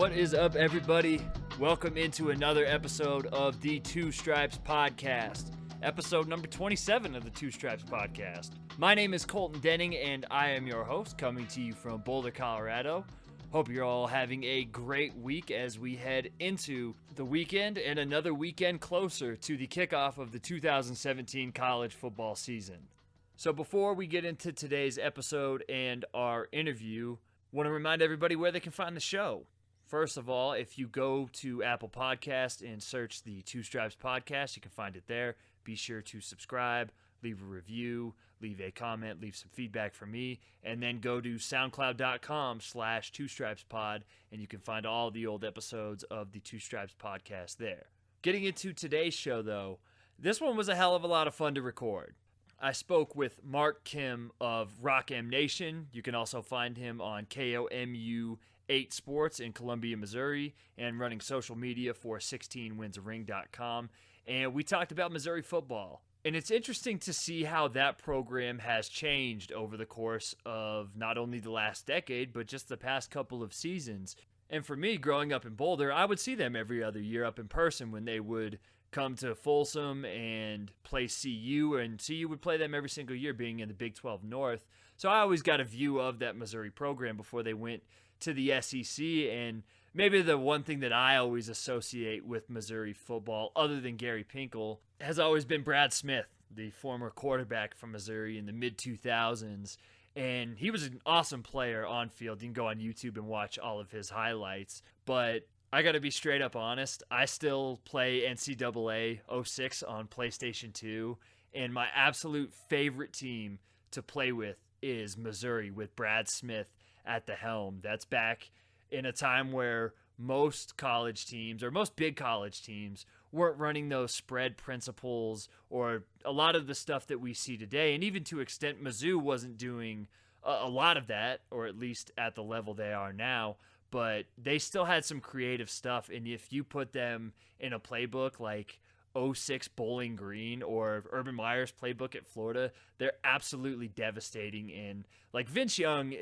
What is up, everybody? Welcome into another episode of the Two Stripes Podcast, episode number 27 of the Two Stripes Podcast. My name is Colton Denning, and I am your host, coming to you from Boulder, Colorado. Hope you're all having a great week as we head into the weekend and another weekend closer to the kickoff of the 2017 college football season. So before we get into today's episode and our interview, I want to remind everybody where they can find the show. First of all, if you go to Apple Podcasts and search the Two Stripes Podcast, you can find it there. Be sure to subscribe, leave a review, leave a comment, leave some feedback from me, and then go to soundcloud.com/twostripespod, and you can find all the old episodes of the Two Stripes Podcast there. Getting into today's show, though, this one was a hell of a lot of fun to record. I spoke with Mark Kim of Rock M Nation. You can also find him on KOMU 8 Sports in Columbia, Missouri, and running social media for 16winsaring.com. And we talked about Missouri football. And it's interesting to see how that program has changed over the course of not only the last decade, but just the past couple of seasons. And for me, growing up in Boulder, I would see them every other year up in person when they would come to Folsom and play CU, and CU would play them every single year, being in the Big 12 North. So I always got a view of that Missouri program before they went to the SEC, and maybe the one thing that I always associate with Missouri football, other than Gary Pinkel, has always been Brad Smith, the former quarterback from Missouri in the mid-2000s. And he was an awesome player on field. You can go on YouTube and watch all of his highlights. But I got to be straight up honest, I still play NCAA 06 on PlayStation 2. And my absolute favorite team to play with is Missouri with Brad Smith at the helm. That's back in a time where most college teams, or most big college teams, weren't running those spread principles or a lot of the stuff that we see today. And even to extent, Mizzou wasn't doing a lot of that, or at least at the level they are now. But they still had some creative stuff. And if you put them in a playbook like 06 Bowling Green or Urban Meyer's playbook at Florida, they're absolutely devastating. And like Vince Young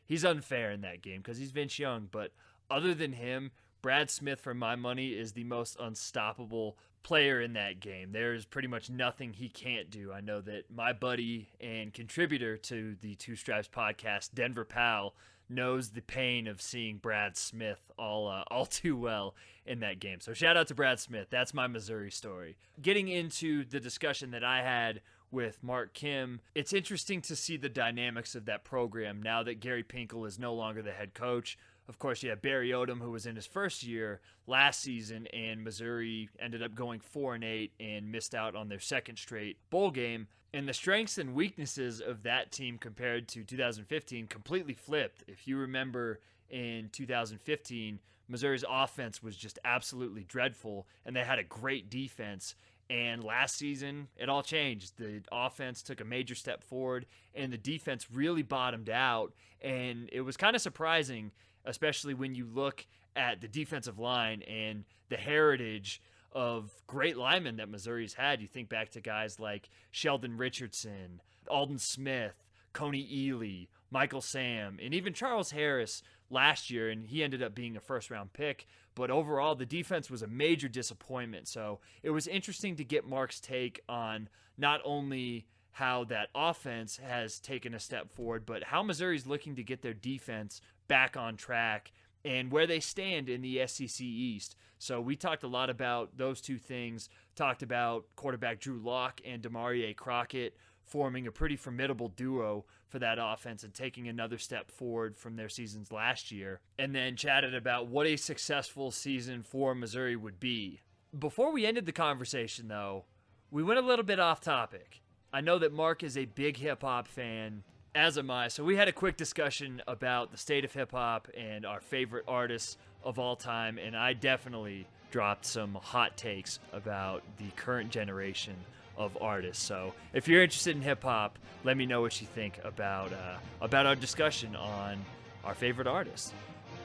he's unfair in that game because he's Vince Young, but other than him, Brad Smith, for my money, is the most unstoppable player in that game. There's pretty much nothing he can't do. I know that my buddy and contributor to the Two Stripes Podcast, Denver Powell, knows the pain of seeing Brad Smith all too well in that game. So shout out to Brad Smith. That's my Missouri story. Getting into the discussion that I had with Mark Kim, it's interesting to see the dynamics of that program now that Gary Pinkel is no longer the head coach. Of course, you have Barry Odom, who was in his first year last season, and Missouri ended up going 4-8 and missed out on their second straight bowl game. And the strengths and weaknesses of that team compared to 2015 completely flipped. If you remember, in 2015, Missouri's offense was just absolutely dreadful, and they had a great defense. And last season, it all changed. The offense took a major step forward, and the defense really bottomed out. And it was kind of surprising, especially when you look at the defensive line and the heritage of great linemen that Missouri's had. You think back to guys like Sheldon Richardson, Alden Smith, Coney Ely, Michael Sam, and even Charles Harris last year, and he ended up being a first-round pick. But overall, the defense was a major disappointment. So it was interesting to get Mark's take on not only how that offense has taken a step forward, but how Missouri's looking to get their defense back on track and where they stand in the SEC East. So we talked a lot about those two things, talked about quarterback Drew Lock and Demarie Crockett forming a pretty formidable duo for that offense and taking another step forward from their seasons last year, and then chatted about what a successful season for Missouri would be. Before we ended the conversation, though, we went a little bit off topic. I know that Mark is a big hip-hop fan, as am I, so we had a quick discussion about the state of hip-hop and our favorite artists of all time, and I definitely dropped some hot takes about the current generation of artists. So if you're interested in hip-hop, let me know what you think about our discussion on our favorite artists.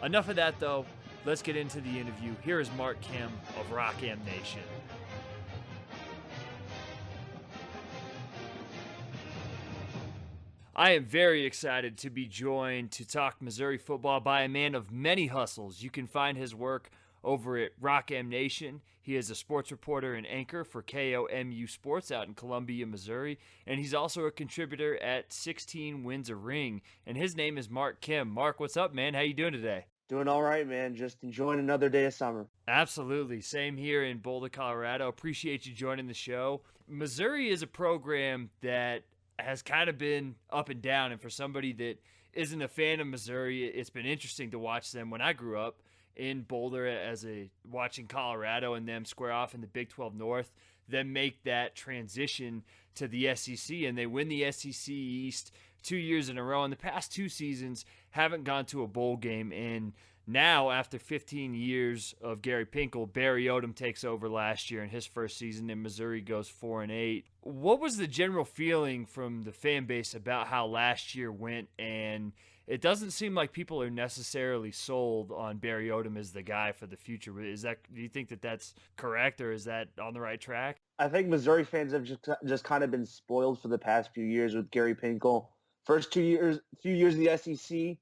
Enough of that, though. Let's get into the interview. Here is Mark Kim of Rock M Nation. I am very excited to be joined to talk Missouri football by a man of many hustles. You can find his work over at Rock M Nation. He is a sports reporter and anchor for KOMU Sports out in Columbia, Missouri, and he's also a contributor at 16 Wins a Ring. And his name is Mark Kim. Mark, what's up, man? How you doing today? Doing all right, man. Just enjoying another day of summer. Absolutely. Same here in Boulder, Colorado. Appreciate you joining the show. Missouri is a program that has kind of been up and down. And for somebody that isn't a fan of Missouri, it's been interesting to watch them. When I grew up in Boulder watching Colorado and them square off in the Big 12 North, then make that transition to the SEC, and they win the SEC East 2 years in a row. In the past 2 seasons, haven't gone to a bowl game. And now, after 15 years of Gary Pinkel, Barry Odom takes over last year in his first season, and Missouri goes 4-8. What was the general feeling from the fan base about how last year went? And it doesn't seem like people are necessarily sold on Barry Odom as the guy for the future. Do you think that that's correct, or is that on the right track? I think Missouri fans have just kind of been spoiled for the past few years with Gary Pinkel. First few years of the SEC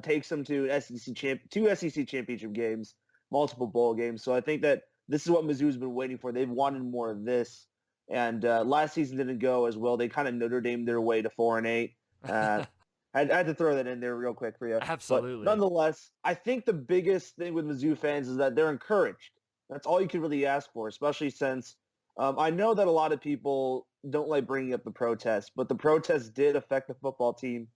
takes them to two SEC championship games, multiple bowl games. So I think that this is what Mizzou's been waiting for. They've wanted more of this, and last season didn't go as well. They kind of Notre Dame their way to 4-8. I had to throw that in there real quick for you. Absolutely. But nonetheless, I think the biggest thing with Mizzou fans is that they're encouraged. That's all you can really ask for, especially since I know that a lot of people don't like bringing up the protests, but the protests did affect the football team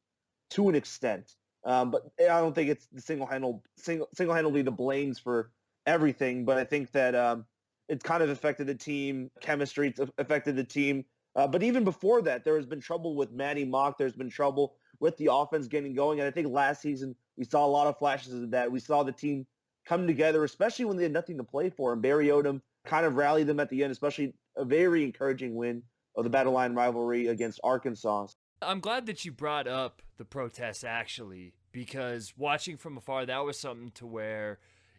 to an extent. But I don't think it's the single-handedly the blames for everything. But I think that it's kind of affected the team. Chemistry, it's affected the team. But even before that, there has been trouble with Matty Mock. There's been trouble with the offense getting going. And I think last season we saw a lot of flashes of that. We saw the team come together, especially when they had nothing to play for. And Barry Odom kind of rallied them at the end, especially a very encouraging win of the Battle Line rivalry against Arkansas. I'm glad that you brought up the protests, actually, because watching from afar, that was something to where,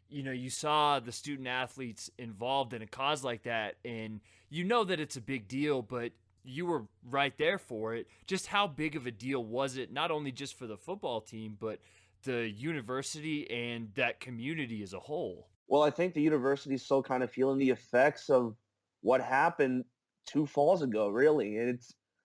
you saw the student athletes involved in a cause like that, and you know that it's a big deal, but you were right there for it. Just how big of a deal was it, not only just for the football team, but the university and that community as a whole? Well, I think the university is still kind of feeling the effects of what happened 2 falls ago, really. And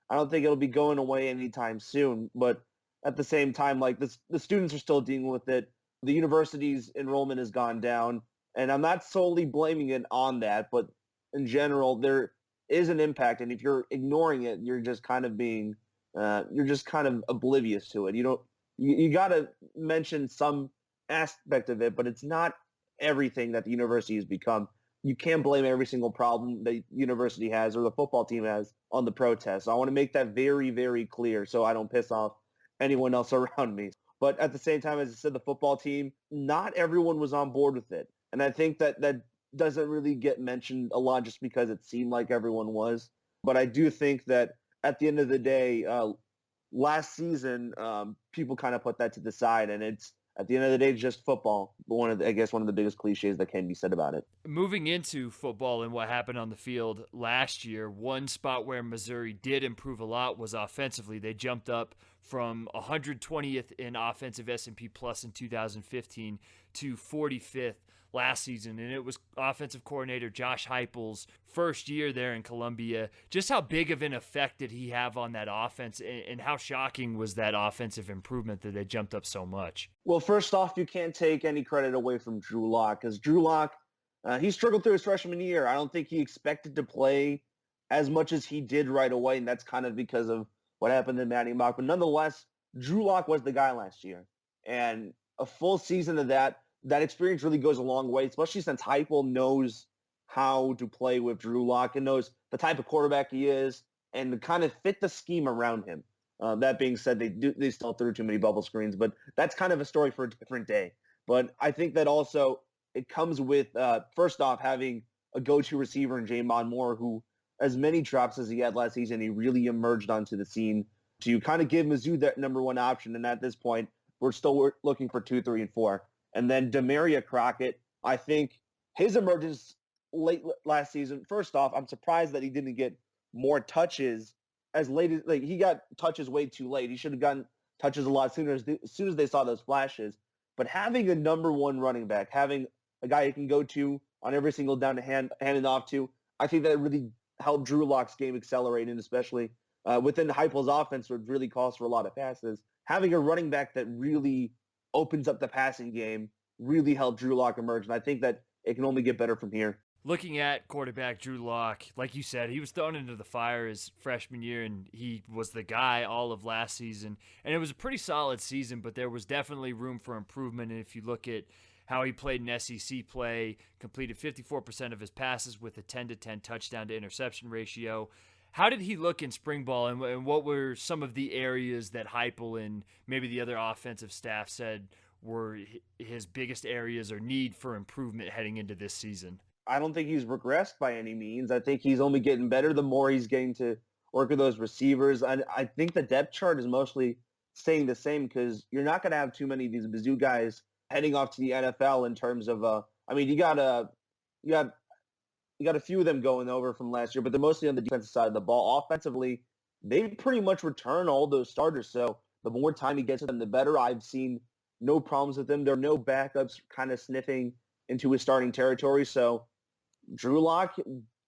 I don't think it'll be going away anytime soon. But at the same time, like the students are still dealing with it. The university's enrollment has gone down. And I'm not solely blaming it on that, but in general, there is an impact. And if you're ignoring it, you're just kind of oblivious to it. You got to mention some aspect of it, but it's not everything that the university has become. You can't blame every single problem the university has or the football team has on the protests. So I want to make that very, very clear so I don't piss off anyone else around me. But at the same time, as I said, the football team, not everyone was on board with it. And I think that doesn't really get mentioned a lot just because it seemed like everyone was. But I do think that at the end of the day, last season, people kind of put that to the side, and it's at the end of the day just football. One of the biggest cliches that can be said about it. Moving into football and what happened on the field last year, one spot where Missouri did improve a lot was offensively. They jumped up from 120th in offensive S&P Plus in 2015 to 45th last season, and it was offensive coordinator Josh Heupel's first year there in Columbia. Just how big of an effect did he have on that offense, and how shocking was that offensive improvement that they jumped up so much? Well, first off, you can't take any credit away from Drew Lock, because Drew Lock, he struggled through his freshman year. I don't think he expected to play as much as he did right away, and that's kind of because of what happened to Matty Mock. But nonetheless, Drew Lock was the guy last year, and a full season of that experience really goes a long way, especially since Heupel knows how to play with Drew Lock and knows the type of quarterback he is and to kind of fit the scheme around him. That being said, they still threw too many bubble screens, but that's kind of a story for a different day. But I think that also it comes with, first off, having a go-to receiver in Jamon Moore, who, as many drops as he had last season, he really emerged onto the scene to kind of give Mizzou that number one option. And at this point, we're still looking for 2, 3, and 4. And then Demaria Crockett, I think his emergence late last season, first off, I'm surprised that he didn't get more touches as late as he got touches way too late. He should have gotten touches a lot sooner as soon as they saw those flashes. But having a number one running back, having a guy you can go to on every single down to hand it off to, I think that really helped Drew Lock's game accelerate, and especially within Heupel's offense, which really calls for a lot of passes. Having a running back that really opens up the passing game really helped Drew Lock emerge, and I think that it can only get better from here. Looking at quarterback Drew Lock, like you said, he was thrown into the fire his freshman year, and he was the guy all of last season. And it was a pretty solid season, but there was definitely room for improvement. And if you look at how he played in SEC play, completed 54% of his passes with a 10-10 touchdown to interception ratio. How did he look in spring ball, and what were some of the areas that Heupel and maybe the other offensive staff said were his biggest areas or need for improvement heading into this season? I don't think he's regressed by any means. I think he's only getting better the more he's getting to work with those receivers. I think the depth chart is mostly staying the same because you're not going to have too many of these Mizzou guys heading off to the NFL in terms of, you got a few of them going over from last year, but they're mostly on the defensive side of the ball. Offensively, they pretty much return all those starters. So the more time he gets with them, the better. I've seen no problems with them. There are no backups kind of sniffing into his starting territory. So Drew Lock,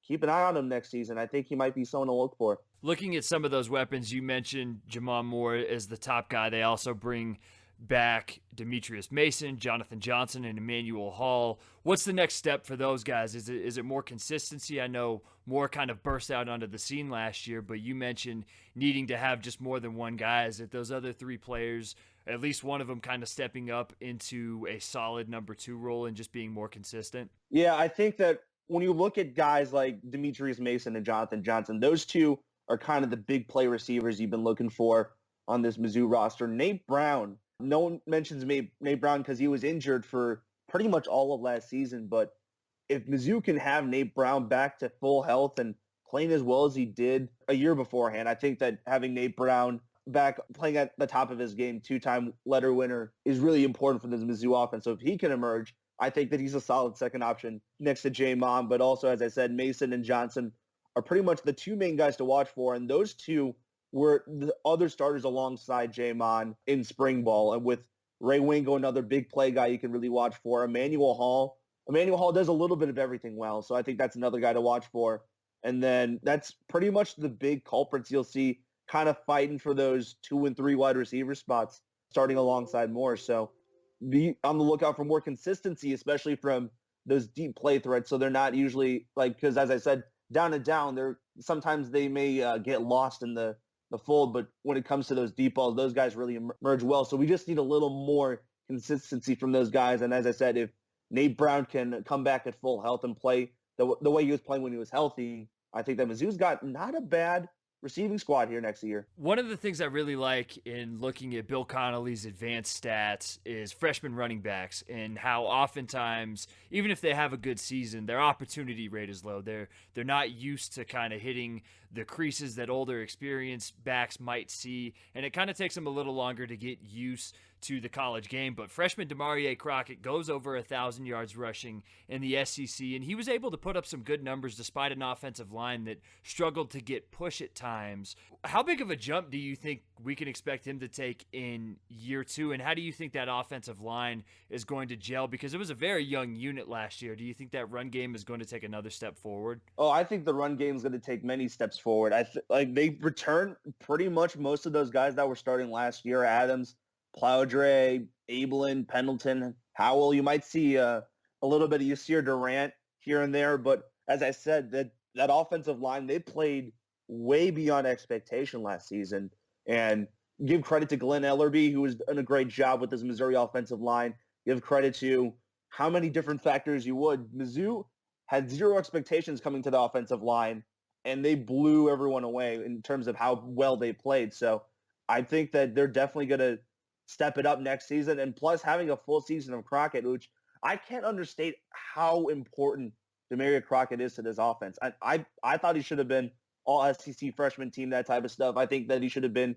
keep an eye on him next season. I think he might be someone to look for. Looking at some of those weapons, you mentioned Jamon Moore as the top guy. They also bring back Demetrius Mason, Jonathan Johnson, and Emmanuel Hall. What's the next step for those guys? Is it more consistency? I know Moore kind of burst out onto the scene last year, but you mentioned needing to have just more than one guy. Is it those other three players, at least one of them kind of stepping up into a solid number two role and just being more consistent? Yeah, I think that when you look at guys like Demetrius Mason and Jonathan Johnson, those two are kind of the big play receivers you've been looking for on this Mizzou roster. Nate Brown, no one mentions Nate Brown because he was injured for pretty much all of last season. But if Mizzou can have Nate Brown back to full health and playing as well as he did a year beforehand, I think that having Nate Brown back playing at the top of his game, two-time letter winner, is really important for this Mizzou offense. So if he can emerge, I think that he's a solid second option next to Jamon. But also, as I said, Mason and Johnson are pretty much the two main guys to watch for. And those two were the other starters alongside Jamon in spring ball. And with Ray Wingo, another big play guy you can really watch for. Emmanuel Hall does a little bit of everything well. So I think that's another guy to watch for. And then that's pretty much the big culprits you'll see kind of fighting for those 2 and 3 wide receiver spots starting alongside Moore. So be on the lookout for more consistency, especially from those deep play threats. So they're not usually because as I said, down and down, sometimes they may get lost in the fold. But when it comes to those deep balls, those guys really emerge well. So we just need a little more consistency from those guys. And as I said, if Nate Brown can come back at full health and play the way he was playing when he was healthy, I think that Mizzou's got not a bad receiving squad here next year. One of the things I really like in looking at Bill Connolly's advanced stats is freshman running backs and how oftentimes, even if they have a good season, their opportunity rate is low. They're not used to kind of hitting the creases that older experienced backs might see, and it kind of takes them a little longer to get used to the college game. But freshman Demarie Crockett goes over 1,000 yards rushing in the SEC, and he was able to put up some good numbers despite an offensive line that struggled to get push at times. How big of a jump do you think we can expect him to take in year two, and how do you think that offensive line is going to gel? Because it was a very young unit last year. Do you think that run game is going to take another step forward? Oh, I think the run game is going to take many steps forward. They returned pretty much most of those guys that were starting last year: Adams, Plowdre, Abelin, Pendleton, Howell. You might see a little bit of Yasir Durant here and there, but as I said, that offensive line, they played way beyond expectation last season. And give credit to Glenn Ellerby, who has done a great job with this Missouri offensive line. Give credit to how many different factors you would. Mizzou had zero expectations coming to the offensive line, and they blew everyone away in terms of how well they played. So I think that they're definitely going to step it up next season. And plus having a full season of Crockett, which I can't understate how important Demarie Crockett is to this offense. I thought he should have been all SEC freshman team, that type of stuff. I think that he should have been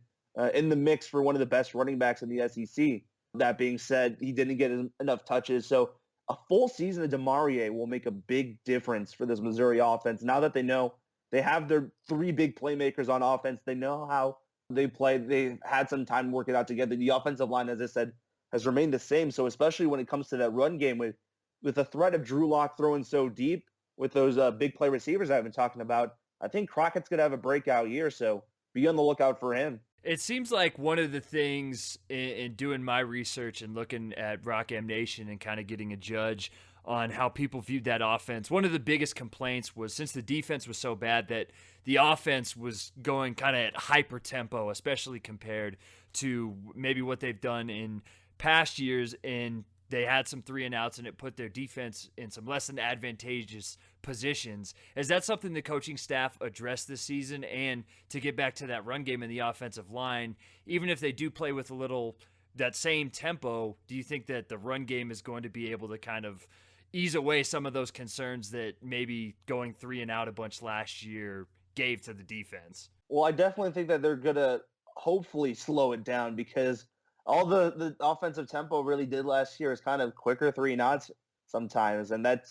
in the mix for one of the best running backs in the SEC. That being said, he didn't get enough touches. So a full season of Demarie will make a big difference for this Missouri offense. Now that they know They have their three big playmakers on offense. They know how they play. They've had some time to work it out together. The offensive line, as I said, has remained the same. So especially when it comes to that run game with the threat of Drew Lock throwing so deep with those big play receivers I've been talking about, I think Crockett's going to have a breakout year. So be on the lookout for him. It seems like one of the things in doing my research and looking at Rock M Nation and kind of getting a judge on how people viewed that offense, one of the biggest complaints was since the defense was so bad that the offense was going kind of at hyper tempo, especially compared to maybe what they've done in past years. And they had some 3-and-outs, and it put their defense in some less than advantageous positions. Is that something the coaching staff addressed this season? And to get back to that run game in the offensive line, even if they do play with a little that same tempo, do you think that the run game is going to be able to kind of ease away some of those concerns that maybe going 3-and-out a bunch last year gave to the defense? Well, I definitely think that they're going to hopefully slow it down, because all the offensive tempo really did last year is kind of quicker 3-and-outs sometimes. And that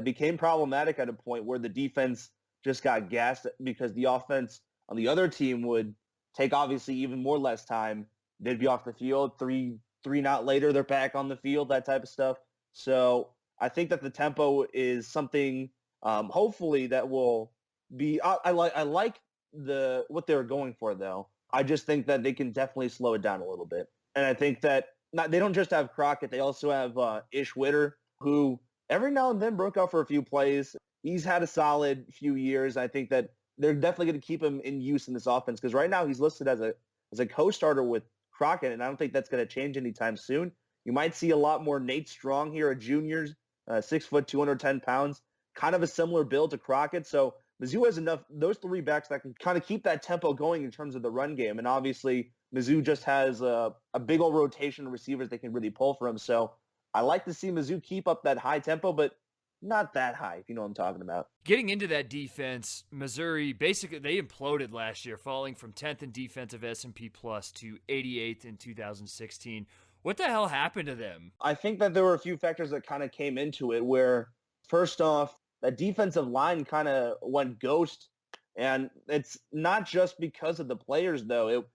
became problematic at a point where the defense just got gassed because the offense on the other team would take obviously even more less time. They'd be off the field, 3-and-out later, they're back on the field, that type of stuff. So I think that the tempo is something hopefully that will be, I like what they're going for, though. I just think that they can definitely slow it down a little bit. And I think that they don't just have Crockett. They also have Ish Witter, who every now and then broke out for a few plays. He's had a solid few years. I think that they're definitely going to keep him in use in this offense, because right now he's listed as a co-starter with Crockett, and I don't think that's going to change anytime soon. You might see a lot more Nate Strong here, a junior, 6 foot, 210 pounds, kind of a similar build to Crockett. So Mizzou has enough, those three backs that can kind of keep that tempo going in terms of the run game. And obviously Mizzou just has a big old rotation of receivers they can really pull from. So I like to see Mizzou keep up that high tempo, but not that high, if you know what I'm talking about. Getting into that defense, Missouri, basically they imploded last year, falling from 10th in defensive S&P Plus to 88th in 2016. What the hell happened to them? I think that there were a few factors that kind of came into it, where first off, that defensive line kind of went ghost. And it's not just because of the players, though.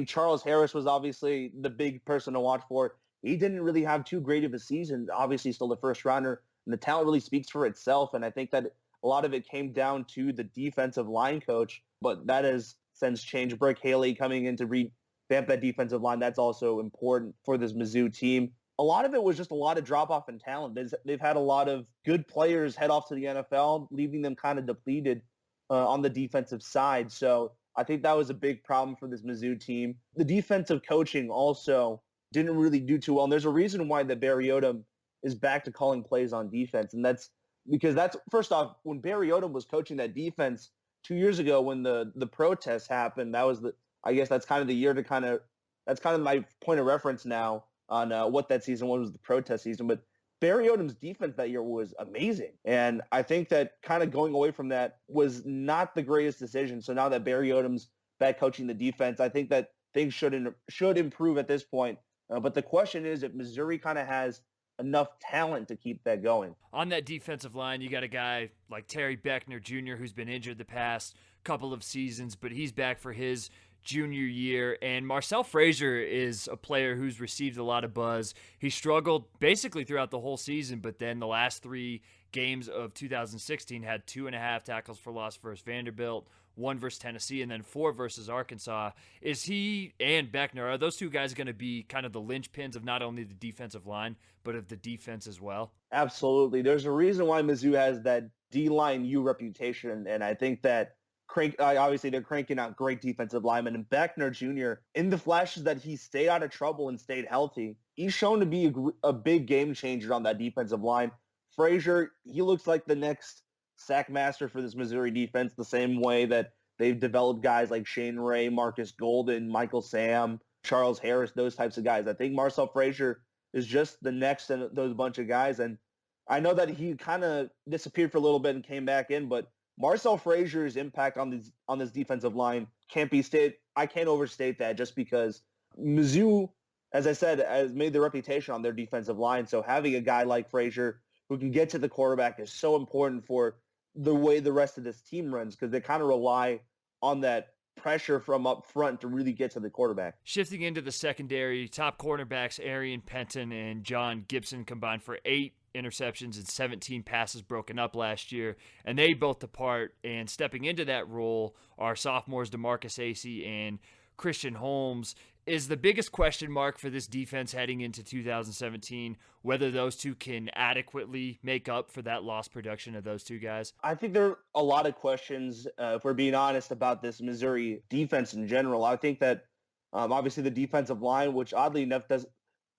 Charles Harris was obviously the big person to watch for. He didn't really have too great of a season. Obviously, still the first rounder, and the talent really speaks for itself. And I think that a lot of it came down to the defensive line coach, but that has since changed. Brooke Haley coming in to revamp that defensive line. That's also important for this Mizzou team. A lot of it was just a lot of drop-off in talent. They've had a lot of good players head off to the NFL, leaving them kind of depleted on the defensive side. So I think that was a big problem for this Mizzou team. The defensive coaching also didn't really do too well. And there's a reason why that Barry Odom is back to calling plays on defense. And that's because first off, when Barry Odom was coaching that defense 2 years ago when the protests happened, I guess that's kind of the year that's kind of my point of reference now on what that season was the protest season. But Barry Odom's defense that year was amazing. And I think that kind of going away from that was not the greatest decision. So now that Barry Odom's back coaching the defense, I think that things should improve at this point. But the question is if Missouri kind of has enough talent to keep that going. On that defensive line, you got a guy like Terry Beckner Jr., who's been injured the past couple of seasons, but he's back for his junior year. And Marcel Frazier is a player who's received a lot of buzz. He struggled basically throughout the whole season, but then the last 3 games of 2016 had 2.5 tackles for loss versus Vanderbilt, 1 versus Tennessee, and then 4 versus Arkansas. Is he and Beckner, are those two guys going to be kind of the linchpins of not only the defensive line, but of the defense as well? Absolutely. There's a reason why Mizzou has that D-line U reputation, and I think that obviously they're cranking out great defensive linemen. And Beckner Jr., in the flashes that he stayed out of trouble and stayed healthy, he's shown to be a big game changer on that defensive line. Frazier, he looks like the next sack master for this Missouri defense, the same way that they've developed guys like Shane Ray, Marcus Golden, Michael Sam, Charles Harris, those types of guys. I think Marcel Frazier is just the next in those bunch of guys. And I know that he kind of disappeared for a little bit and came back in, but Marcel Frazier's impact on this defensive line can't be stated. I can't overstate that, just because Mizzou, as I said, has made their reputation on their defensive line. So having a guy like Frazier who can get to the quarterback is so important for the way the rest of this team runs, because they kind of rely on that pressure from up front to really get to the quarterback. Shifting into the secondary, top cornerbacks Arian Penton and John Gibson combined for 8 interceptions and 17 passes broken up last year, and they both depart. And stepping into that role are sophomores DeMarcus Acey and Christian Holmes. Is the biggest question mark for this defense heading into 2017 whether those two can adequately make up for that lost production of those two guys? I think there are a lot of questions, if we're being honest, about this Missouri defense in general. I think that obviously the defensive line, which oddly enough does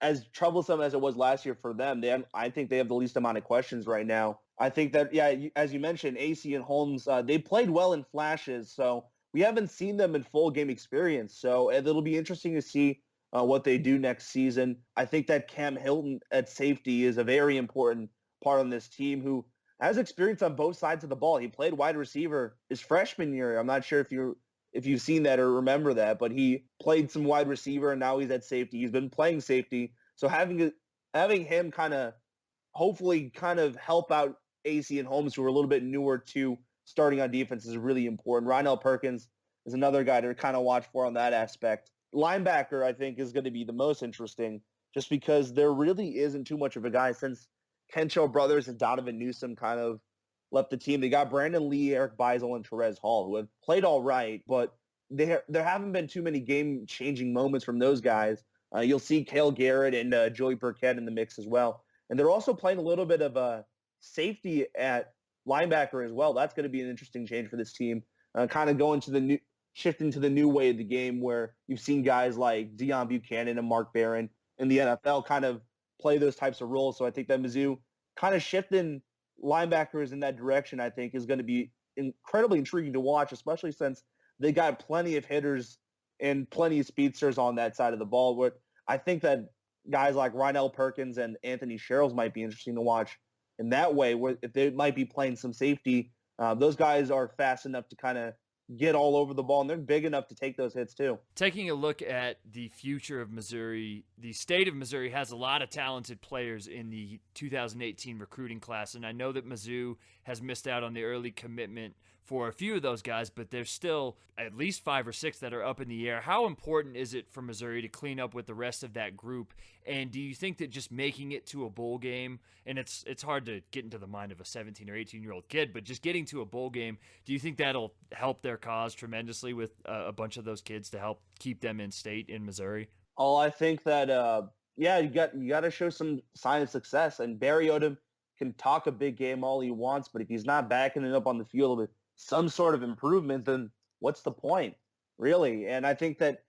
as troublesome as it was last year for them, I think they have the least amount of questions right now. I think that, as you mentioned, AC and Holmes, they played well in flashes, so we haven't seen them in full game experience. So it'll be interesting to see what they do next season. I think that Cam Hilton at safety is a very important part on this team who has experience on both sides of the ball. He played wide receiver his freshman year. I'm not sure if you've seen that or remember that, but he played some wide receiver and now he's at safety. He's been playing safety. So having him kind of hopefully kind of help out AC and Holmes, who are a little bit newer to starting on defense, is really important. Rynell Perkins is another guy to kind of watch for on that aspect. Linebacker, I think, is going to be the most interesting just because there really isn't too much of a guy since Kencho Brothers and Donovan Newsom kind of left the team. They got Brandon Lee, Eric Beisel, and Therese Hall, who have played all right, but there haven't been too many game-changing moments from those guys. You'll see Cale Garrett and Joey Burkett in the mix as well. And they're also playing a little bit of a safety at linebacker as well. That's going to be an interesting change for this team. Kind of going to the shifting to the new way of the game where you've seen guys like Deion Buchanan and Mark Barron in the NFL kind of play those types of roles. So I think that Mizzou kind of shifting linebackers in that direction, I think, is going to be incredibly intriguing to watch, especially since they got plenty of hitters and plenty of speedsters on that side of the ball. Where I think that guys like Rynell Perkins and Anthony Sherrills might be interesting to watch in that way, where if they might be playing some safety, those guys are fast enough to kind of get all over the ball, and they're big enough to take those hits too. Taking a look at the future of Missouri, the state of Missouri has a lot of talented players in the 2018 recruiting class, and I know that Mizzou has missed out on the early commitment for a few of those guys, but there's still at least 5 or 6 that are up in the air. How important is it for Missouri to clean up with the rest of that group? And do you think that just making it to a bowl game, and it's hard to get into the mind of a 17 or 18-year-old kid, but just getting to a bowl game, do you think that'll help their cause tremendously with a bunch of those kids to help keep them in state in Missouri? Oh, I think that, you got to show some sign of success. And Barry Odom can talk a big game all he wants, but if he's not backing it up on the field with some sort of improvement, then what's the point, really? And I think that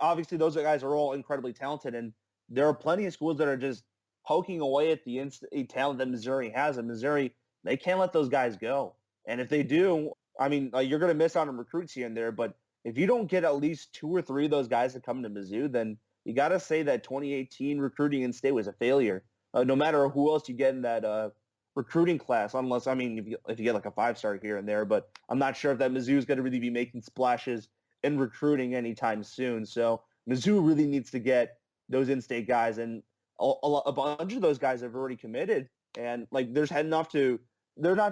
obviously those guys are all incredibly talented, and there are plenty of schools that are just poking away at the talent that Missouri has. And Missouri, they can't let those guys go. And if they do, I mean, you're going to miss out on recruits here and there, but if you don't get at least 2 or 3 of those guys to come to Mizzou, then you got to say that 2018 recruiting in state was a failure. No matter who else you get in that recruiting class, unless, I mean, if you get like a 5-star here and there, but I'm not sure if that Mizzou is going to really be making splashes in recruiting anytime soon. So Mizzou really needs to get those in-state guys, and a bunch of those guys have already committed, and like they're not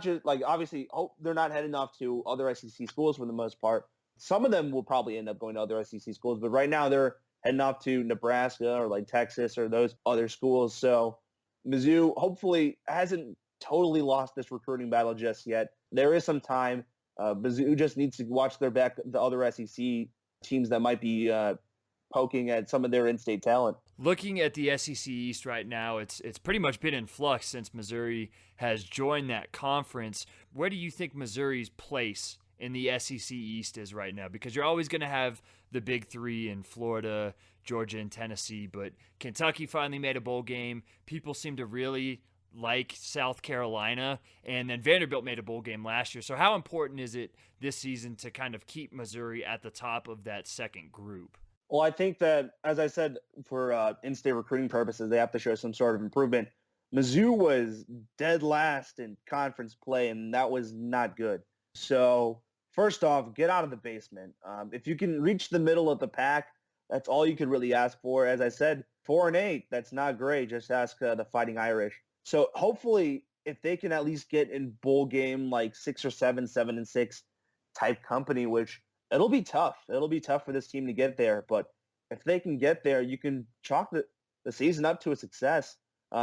just like, obviously they're not heading off to other SEC schools for the most part. Some of them will probably end up going to other SEC schools, but right now they're heading off to Nebraska or like Texas or those other schools. So Mizzou hopefully hasn't totally lost this recruiting battle just yet. There is some time. Mizzou just needs to watch their back, the other SEC teams that might be poking at some of their in-state talent. Looking at the SEC East right now, it's pretty much been in flux since Missouri has joined that conference. Where do you think Missouri's place in the SEC East is right now? Because you're always going to have the big 3 in Florida, Georgia, and Tennessee, but Kentucky finally made a bowl game. People seem to really like South Carolina, and then Vanderbilt made a bowl game last year. So how important is it this season to kind of keep Missouri at the top of that second group? Well, I think that, as I said, for in-state recruiting purposes, they have to show some sort of improvement. Mizzou was dead last in conference play, and that was not good. So first off, get out of the basement. If you can reach the middle of the pack, that's all you could really ask for. As I said, 4-8, that's not great. Just ask the Fighting Irish. So hopefully if they can at least get in bowl game like 6 or 7, 7-6 type company, which it'll be tough. It'll be tough for this team to get there. But if they can get there, you can chalk the season up to a success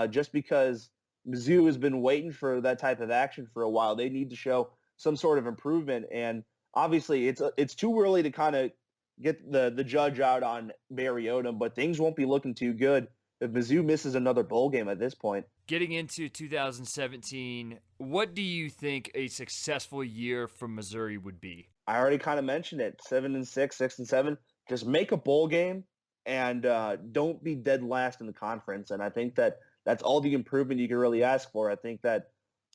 just because Mizzou has been waiting for that type of action for a while. They need to show some sort of improvement. And obviously it's too early to kind of get the judge out on Barry Odom, but things won't be looking too good if Mizzou misses another bowl game at this point. Getting into 2017, what do you think a successful year for Missouri would be? I already kind of mentioned it, 7-6, 6-7. Just make a bowl game and don't be dead last in the conference. And I think that's all the improvement you can really ask for. I think that,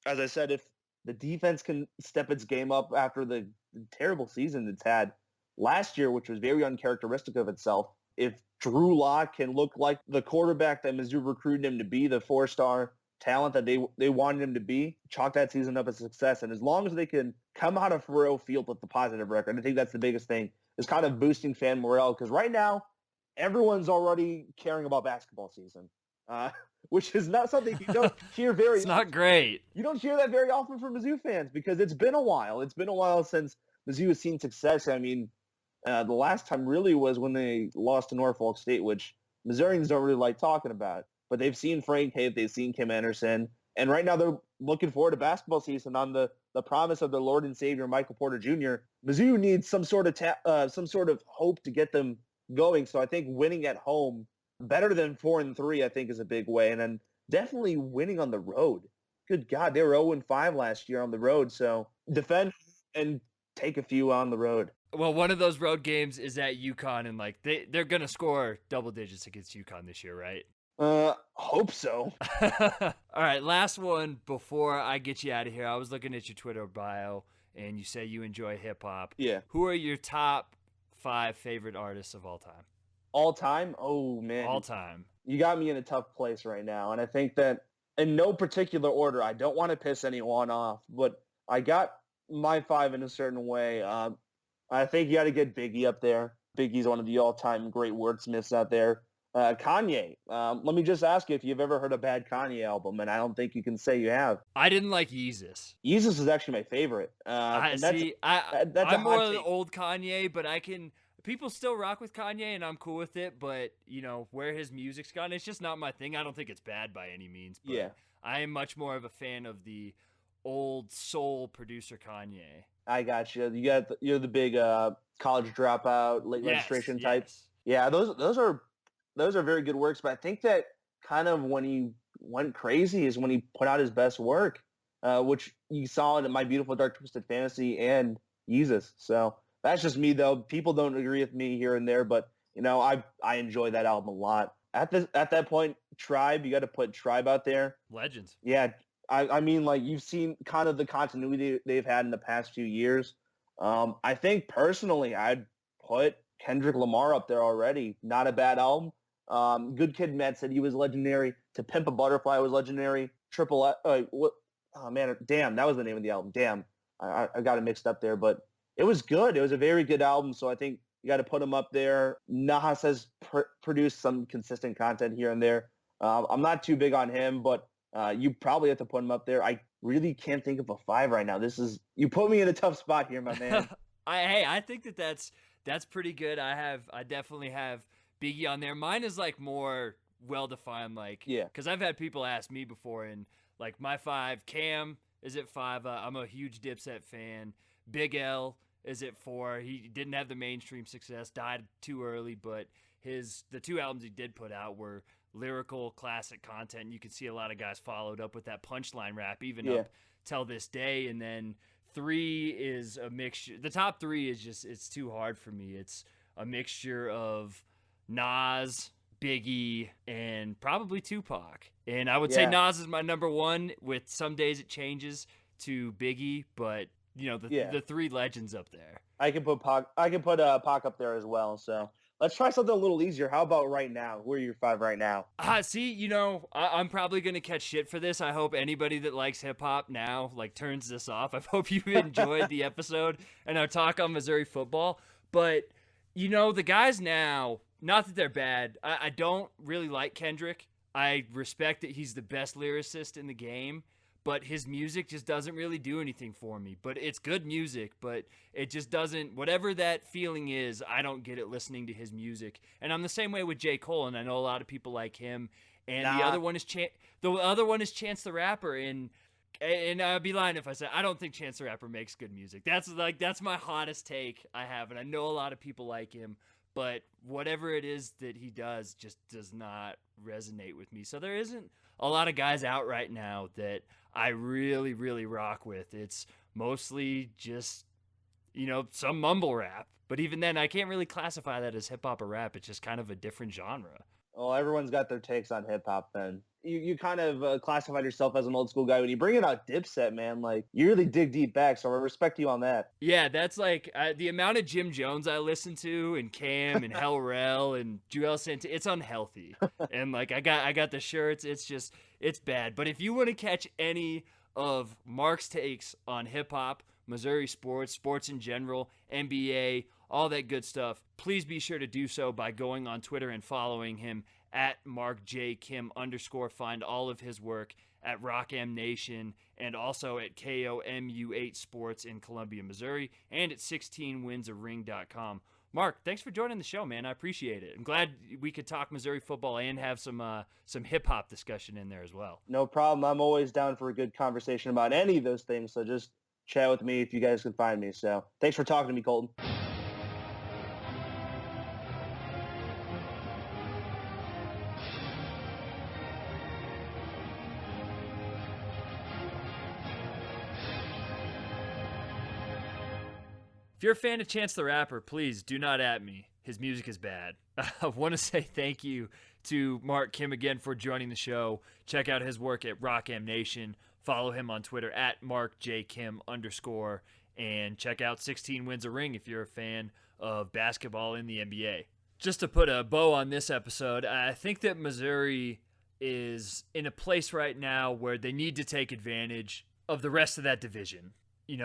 as I said, if the defense can step its game up after the terrible season it's had last year, which was very uncharacteristic of itself, if Drew Lock can look like the quarterback that Mizzou recruited him to be, the 4-star talent that they wanted him to be, chalk that season up as a success. And as long as they can come out of Faroe Field with the positive record, I think that's the biggest thing, is kind of boosting fan morale. Because right now, everyone's already caring about basketball season, which is not something you don't hear very It's not great. You don't hear that very often from Mizzou fans because it's been a while. It's been a while since Mizzou has seen success. I mean, the last time really was when they lost to Norfolk State, which Missourians don't really like talking about. But they've seen Frank Haith, they've seen Kim Anderson, and right now they're looking forward to basketball season on the promise of their Lord and Savior Michael Porter Jr. Mizzou needs some sort of hope to get them going. So I think winning at home, better than 4-3, I think is a big way, and then definitely winning on the road. Good God, they were 0-5 last year on the road. So defend and take a few on the road. Well, one of those road games is at UConn, and like they're gonna score double digits against UConn this year, right? Hope so. All right, last one before I get you out of here. I was looking at your Twitter bio, and you say you enjoy hip hop. Yeah. Who are your top 5 favorite artists of all time? All time? Oh, man. All time. You got me in a tough place right now, and I think that in no particular order, I don't want to piss anyone off, but I got my 5 in a certain way. I think you got to get Biggie up there. Biggie's one of the all-time great wordsmiths out there. Kanye. Let me just ask you if you've ever heard a bad Kanye album, and I don't think you can say you have. I didn't like Yeezus. Yeezus is actually my favorite. I'm more of the old Kanye, but people still rock with Kanye, and I'm cool with it, but, where his music's gone, it's just not my thing. I don't think it's bad by any means, but yeah. I am much more of a fan of the old soul producer Kanye. I got you. You're the big college dropout, late registration types. Yeah, those are very good works, but I think that kind of when he went crazy is when he put out his best work, which you saw in My Beautiful Dark Twisted Fantasy and Yeezus. So that's just me, though. People don't agree with me here and there, but I enjoy that album a lot. At that point, Tribe, you got to put Tribe out there. Legends. Yeah, I mean, like, you've seen kind of the continuity they've had in the past few years. I think personally, I'd put Kendrick Lamar up there already. Not a bad album. Good Kid, Mad City was legendary. To Pimp a Butterfly was legendary. Oh man, damn, that was the name of the album. Damn, I got it mixed up there, but it was good. It was a very good album, so I think you got to put him up there. Nas has produced some consistent content here and there. I'm not too big on him, but you probably have to put him up there. I really can't think of a 5 right now. You put me in a tough spot here, my man. I think that's pretty good. I definitely have Biggie on there. Mine is like more well-defined, because I've had people ask me before, and like my 5, Cam is at 5. I'm a huge Dipset fan. Big L is at 4. He didn't have the mainstream success, died too early, but the 2 albums he did put out were lyrical, classic content. You can see a lot of guys followed up with that punchline rap, even up till this day. And then 3 is a mixture. The top 3 is just, it's too hard for me. It's a mixture of Nas, Biggie, and probably Tupac. And I would say Nas is my number 1. With some days it changes to Biggie, but the 3 legends up there. I can put Pac up there as well. So let's try something a little easier. How about right now? Who are your 5 right now? See, I'm probably going to catch shit for this. I hope anybody that likes hip-hop now, turns this off. I hope you enjoyed the episode and our talk on Missouri football. But, the guys now, not that they're bad. I don't really like Kendrick. I respect that he's the best lyricist in the game. but his music just doesn't really do anything for me. But it's good music, but it just doesn't, whatever that feeling is, I don't get it listening to his music. And I'm the same way with J. Cole, and I know a lot of people like him. And the other one is Chance the Rapper, and I'd be lying if I said I don't think Chance the Rapper makes good music. That's my hottest take I have, and I know a lot of people like him, but whatever it is that he does just does not resonate with me. So there isn't a lot of guys out right now that I really, really rock with. It's mostly just, some mumble rap. But even then, I can't really classify that as hip-hop or rap. It's just kind of a different genre. Well, everyone's got their takes on hip-hop then. You kind of classified yourself as an old school guy. When you bring it out Dipset, man, like, you really dig deep back, so I respect you on that. Yeah, that's like the amount of Jim Jones I listen to, and Cam, and Hell Rell, and Joel Santana, it's unhealthy. And, like, I got the shirts, it's bad. But if you want to catch any of Mark's takes on hip-hop, Missouri sports in general, NBA, all that good stuff, please be sure to do so by going on Twitter and following him at @MarkJKim_. Find all of his work at RockM Nation and also at KOMU8 Sports in Columbia, Missouri, and at 16winsaring.com. Mark, thanks for joining the show, man. I appreciate it. I'm glad we could talk Missouri football and have some hip-hop discussion in there as well. No problem. I'm always down for a good conversation about any of those things, so just chat with me if you guys can find me. So thanks for talking to me, Colton. If you're a fan of Chance the Rapper, please do not at me. His music is bad. I want to say thank you to Mark Kim again for joining the show. Check out his work at RockM Nation. Follow him on Twitter at MarkJKim_. And check out 16 Wins a Ring if you're a fan of basketball in the NBA. Just to put a bow on this episode, I think that Missouri is in a place right now where they need to take advantage of the rest of that division.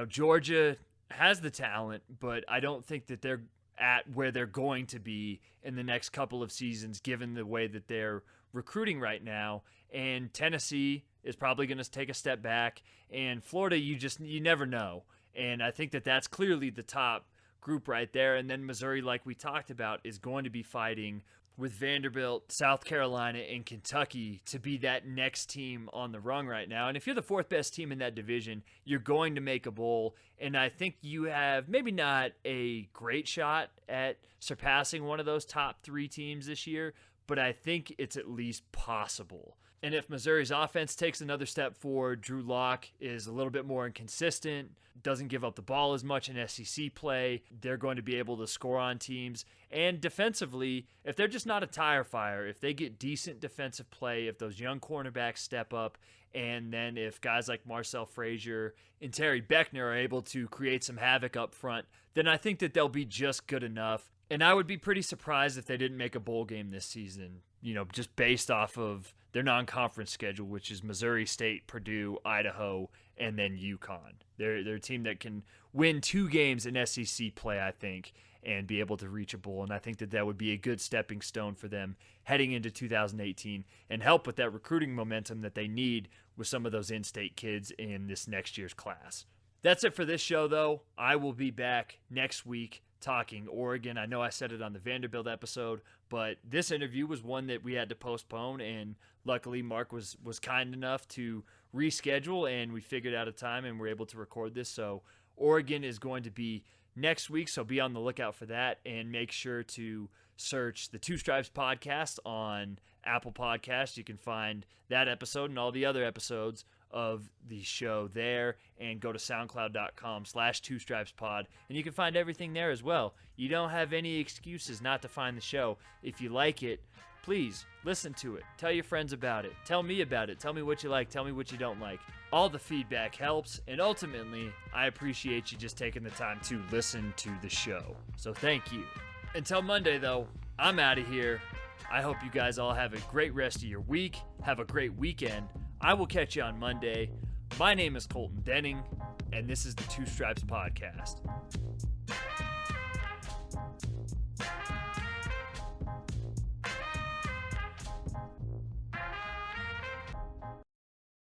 Georgia has the talent, but I don't think that they're at where they're going to be in the next couple of seasons, given the way that they're recruiting right now. And Tennessee is probably going to take a step back, and Florida, you never know. And I think that that's clearly the top group right there. And then Missouri, like we talked about, is going to be fighting with Vanderbilt, South Carolina, and Kentucky to be that next team on the rung right now. And if you're the fourth best team in that division, you're going to make a bowl. And I think you have maybe not a great shot at surpassing one of those top three teams this year, but I think it's at least possible. And if Missouri's offense takes another step forward, Drew Lock is a little bit more inconsistent, doesn't give up the ball as much in SEC play, they're going to be able to score on teams. And defensively, if they're just not a tire fire, if they get decent defensive play, if those young cornerbacks step up, and then if guys like Marcel Frazier and Terry Beckner are able to create some havoc up front, then I think that they'll be just good enough. And I would be pretty surprised if they didn't make a bowl game this season, just based off of their non-conference schedule, which is Missouri State, Purdue, Idaho, and then UConn. They're a team that can win 2 games in SEC play, I think, and be able to reach a bowl. And I think that would be a good stepping stone for them heading into 2018 and help with that recruiting momentum that they need with some of those in-state kids in this next year's class. That's it for this show, though. I will be back next week talking Oregon. I know I said it on the Vanderbilt episode, but this interview was one that we had to postpone, and luckily Mark was kind enough to reschedule, and we figured out a time and we're able to record this. So Oregon is going to be next week, so be on the lookout for that, and make sure to search the Two Stripes podcast on Apple Podcasts. You can find that episode and all the other episodes of the show there, and go to soundcloud.com/twostripespod, and you can find everything there as well. You don't have any excuses not to find the show. If you like it, please listen to it. Tell your friends about it. Tell me about it. Tell me what you like. Tell me what you don't like. All the feedback helps, and ultimately, I appreciate you just taking the time to listen to the show. So thank you. Until Monday, though, I'm out of here. I hope you guys all have a great rest of your week. Have a great weekend. I will catch you on Monday. My name is Colton Denning, and this is the Two Stripes Podcast.